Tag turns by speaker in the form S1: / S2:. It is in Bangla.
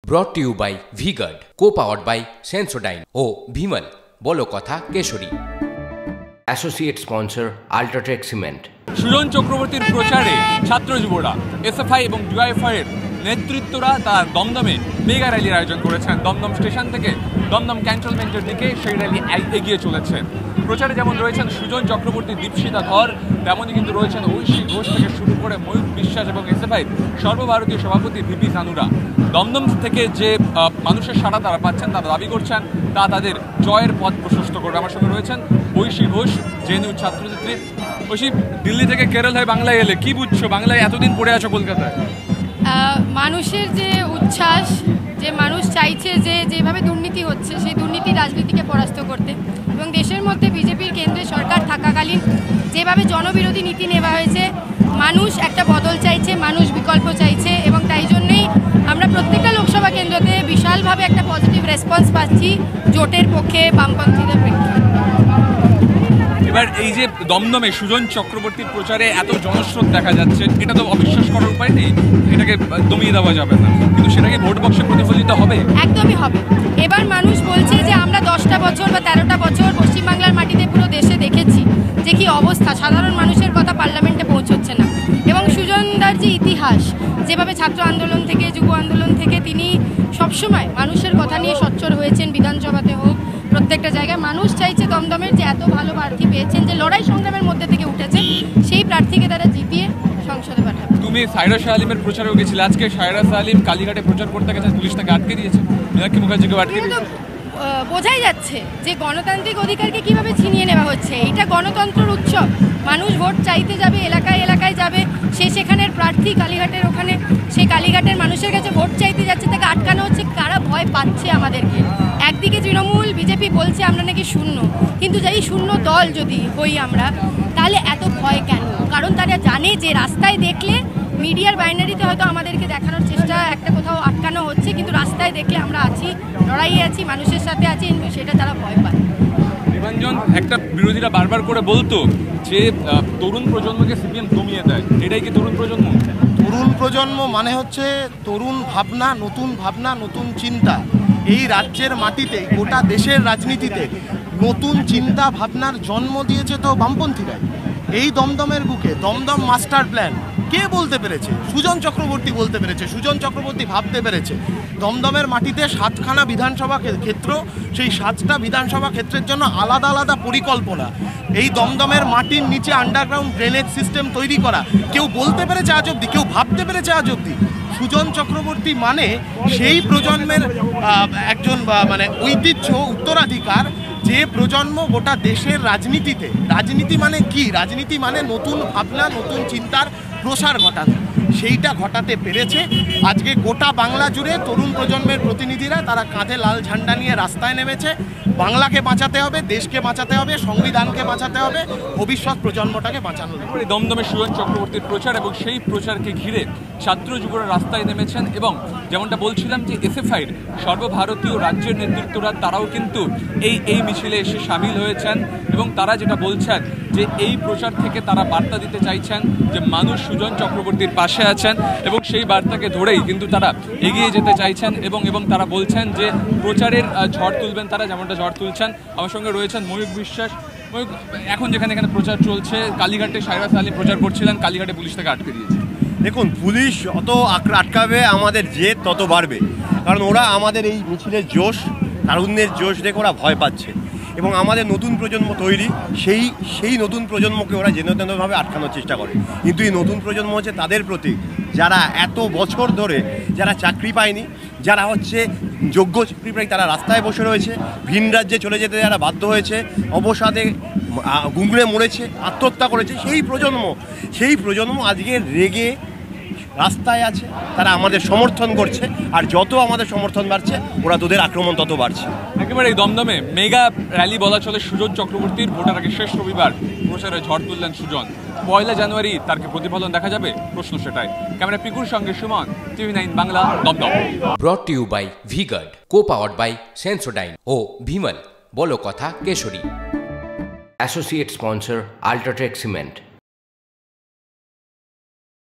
S1: brought to you by V-Guard, co-powered by Sensodyne O Bhimal বলো কথা Kesari. Associate sponsor UltraTech cement.
S2: Sujan চক্রবর্তীর প্রচারে ছাত্র যুবরা এসএফআই এবং ডিওয়াইএফআই এর নেতৃত্বরা তার দমদমে মেগা র্যালির আয়োজন করেছেন। দমদম স্টেশন থেকে দমদম ক্যান্টনমেন্টের দিকে সেই র্যালি এগিয়ে চলেছে। প্রচারে যেমন রয়েছেন সুজন চক্রবর্তী, দীপশিতা ধর, তেমনই কিন্তু রয়েছেন ঐশী ঘোষ থেকে শুরু করে ময়ূর বিশ্বাস এবং এসএফআই সর্বভারতীয় সভাপতি ভিপি সানুরা। দমদম থেকে যে মানুষের সাড়া তারা পাচ্ছেন, তারা দাবি করছেন তা তাদের জয়ের পথ প্রশস্ত করবে। আমার সঙ্গে রয়েছেন ঐশী ঘোষ, জেএনইউ ছাত্রনেত্রী। ঐশী, দিল্লি থেকে কেরল হয়ে বাংলায় এলে, কি বুঝছো? বাংলায় এতদিন পড়ে আছো কলকাতায়।
S3: মানুষের যে উচ্ছ্বাস, যে মানুষ চাইছে যে যেভাবে দুর্নীতি হচ্ছে সেই দুর্নীতি রাজনীতিকে পরাস্ত করতে, এবং দেশের মধ্যে বিজেপির কেন্দ্রে সরকার থাকাকালীন যেভাবে জনবিরোধী নীতি নেওয়া হয়েছে, মানুষ একটা বদল চাইছে, মানুষ বিকল্প চাইছে, এবং তাই জন্যেই আমরা প্রত্যেকটা লোকসভা কেন্দ্রতে বিশালভাবে একটা পজিটিভ রেসপন্স পাচ্ছি জোটের পক্ষে, বামপন্থীদের পক্ষে।
S2: এবার এই যে দমদমে সুজন চক্রবর্তীর প্রচারে এত জনস্রোত দেখা যাচ্ছে, এটা তো অবিশ্বাস করার উপায় নেই, এটাকে দমিয়ে দেওয়া যাবে না, কিন্তু সেটাকে ভোট বক্সে প্রতিফলিত হবে। একদমই হবে।
S3: এবার মানুষ বলছে যে আমরা 10টা বছর বা 13টা বছর পশ্চিমবাংলার মাটিতে পুরো দেশে দেখেছি যে কি অবস্থা, সাধারণ মানুষের কথা পার্লামেন্টে পৌঁছচ্ছে না। এবং সুজনদার যে ইতিহাস, যেভাবে ছাত্র আন্দোলন থেকে, যুব আন্দোলন থেকে তিনি সবসময় মানুষের কথা নিয়ে সোচ্চার হয়েছেন, বিধানসভাতে হোক, প্রত্যেকটা জায়গায় মানুষ চাইছে দমদমের যে এত ভালো প্রার্থী পেয়েছেন, যে লড়াই সংগ্রামের মধ্যে থেকে উঠেছেন, সেই প্রার্থীকে তারা জিতিয়ে সংসদে পাঠাবে।
S2: তুমি সায়রা শাহ আলিমের প্রচারেও গেছিলে, আজকে সায়রা শাহ আলিম কালীঘাটে প্রচার করতে গেছেন, পুলিশ তাকে আটকে দিয়েছে, মীনাক্ষী মুখার্জিকে আটকে দিয়েছে।
S3: বোঝাই যাচ্ছে যে গণতান্ত্রিক অধিকারকে কিভাবে ছিনিয়ে নেওয়া হচ্ছে। এটা গণতন্ত্রের উৎসব, মানুষ ভোট চাইতে যাবে, এলাকায় এলাকায় যাবে, সে সেখানের প্রার্থী কালীঘাটের ওখানে, সেই কালীঘাটের মানুষের কাছে ভোট চাইতে যাচ্ছে, তাকে আটকানো হচ্ছে। কারা ভয় পাচ্ছে আমাদেরকে? একদিকে তৃণমূল বিজেপি বলছে আমরা নাকি শূন্য, কিন্তু যেই শূন্য দল যদি হই আমরা, তাহলে এত ভয় কেন? কারণ তারা জানে যে রাস্তায় দেখলে, মিডিয়ার বাইনারিতে হয়তো আমাদেরকে দেখানোর চেষ্টা একটা কোথাও আটকানো হচ্ছে, কিন্তু রাস্তায় দেখলে আমরা আছি, লড়াইয়ে আছি, মানুষের সাথে আছি, সেটা তারা ভয় পায়।
S2: নিরঞ্জন, একটা বিরোধীরা বারবার করে বলতো যে তরুণ প্রজন্মকে সিপিএম দমিয়ে দেয়, এটাই কি তরুণ প্রজন্ম?
S4: তরুণ প্রজন্ম মানে হচ্ছে তরুণ ভাবনা, নতুন চিন্তা। এই রাজ্যের মাটিতে, গোটা দেশের রাজনীতিতে নতুন চিন্তা ভাবনার জন্ম দিয়েছে তো বামপন্থীরাই। এই দমদমের বুকে দমদম মাস্টার প্ল্যান কে বলতে পেরেছে? সুজন চক্রবর্তী বলতে পেরেছে, সুজন চক্রবর্তী ভাবতে পেরেছে। দমদমের মাটিতে 7খানা বিধানসভা ক্ষেত্র, সেই 7টা বিধানসভা ক্ষেত্রের জন্য আলাদা আলাদা পরিকল্পনা। এই দমদমের মাটির নিচে আন্ডারগ্রাউন্ড ড্রেনেজ সিস্টেম তৈরি করা কেউ বলতে পেরেছে আজ অব্দি? কেউ ভাবতে পেরেছে আজ অব্দি? সুজন চক্রবর্তী মানে সেই প্রজন্মের একজন মানে ঐতিহ্য, উত্তরাধিকার, যে প্রজন্ম গোটা দেশের রাজনীতিতে, রাজনীতি মানে কি? রাজনীতি মানে নতুন ভাবনা, নতুন চিন্তার প্রসার ঘটানো, সেইটা ঘটাতে পেরেছে। আজকে গোটা বাংলা জুড়ে তরুণ প্রজন্মের প্রতিনিধিরা তারা কাঁধে লাল ঝান্ডা নিয়ে রাস্তায় নেমেছে। বাংলাকে বাঁচাতে হবে, দেশকে বাঁচাতে হবে, সংবিধানকে বাঁচাতে হবে, ভবিষ্যৎ প্রজন্মটাকে বাঁচানো হবে।
S2: দমদমে সুজন চক্রবর্তীর প্রচার এবং সেই প্রচারকে ঘিরে ছাত্র যুবরা রাস্তায় নেমেছেন, এবং যেমনটা বলছিলাম যে এসএফআইয়ের সর্বভারতীয় রাজ্যের নেতৃত্বরা তারাও কিন্তু এই মিছিলে এসে সামিল হয়েছেন, এবং তারা যেটা বলছেন যে এই প্রচার থেকে তারা বার্তা দিতে চাইছেন যে মানুষ সুজন চক্রবর্তীর পাশে আছেন, এবং সেই বার্তাকে ধরেই কিন্তু তারা এগিয়ে যেতে চাইছেন, এবং তারা বলছেন যে প্রচারের ঝড় তুলবেন তারা, যেমনটা ঝড় তুলছেন। আমার সঙ্গে রয়েছেন ময়ূর বিশ্বাস। এখন যেখানে প্রচার চলছে, কালীঘাটে সায়রা শাহ আলিম প্রচার করছিলেন, কালীঘাটে পুলিশ তাকে আটকে দিয়েছে।
S5: দেখুন, পুলিশ অত আটকাবে, আমাদের জেদ তত বাড়বে, কারণ ওরা আমাদের এই মিছিলের জোশ, তারুণ্যের জোশ দেখে ওরা ভয় পাচ্ছে, এবং আমাদের নতুন প্রজন্ম তৈরি, সেই নতুন প্রজন্মকে ওরা যেন তেনভাবে আটকানোর চেষ্টা করে। কিন্তু এই নতুন প্রজন্ম হচ্ছে তাদের প্রতীক, যারা এত বছর ধরে যারা চাকরি পায়নি, যারা হচ্ছে যোগ্য চাকরি পায়, তারা রাস্তায় বসে রয়েছে, ভিন রাজ্যে চলে যেতে যারা বাধ্য হয়েছে, অবসাদে গুঁগড়ে মরেছে, আত্মহত্যা করেছে, সেই প্রজন্ম আজকে রেগে রাস্তায় আছে, তারা আমাদের সমর্থন করছে। আর যত আমাদের সমর্থন বাড়ছে, ওরা তোদের আক্রমণ তত বাড়ছে।
S2: একেবারে এই দমদমে মেগা র্যালি বলা চলে সুজন চক্রবর্তীর। ভোটার আগে শেষ রবিবার প্রচারে ঝড় তুললেন সুজন। 1 জানুয়ারি তার কি প্রতিফলন দেখা যাবে? প্রশ্ন সেটাই। ক্যামেরা পিকুর সঙ্গে Suman, TV9 Bangla, Dumdum.
S1: brought to you by V-Guard, co-powered by Sensodyne O Bhimal বলো কথা Kesari. Associate sponsor UltraTech cement.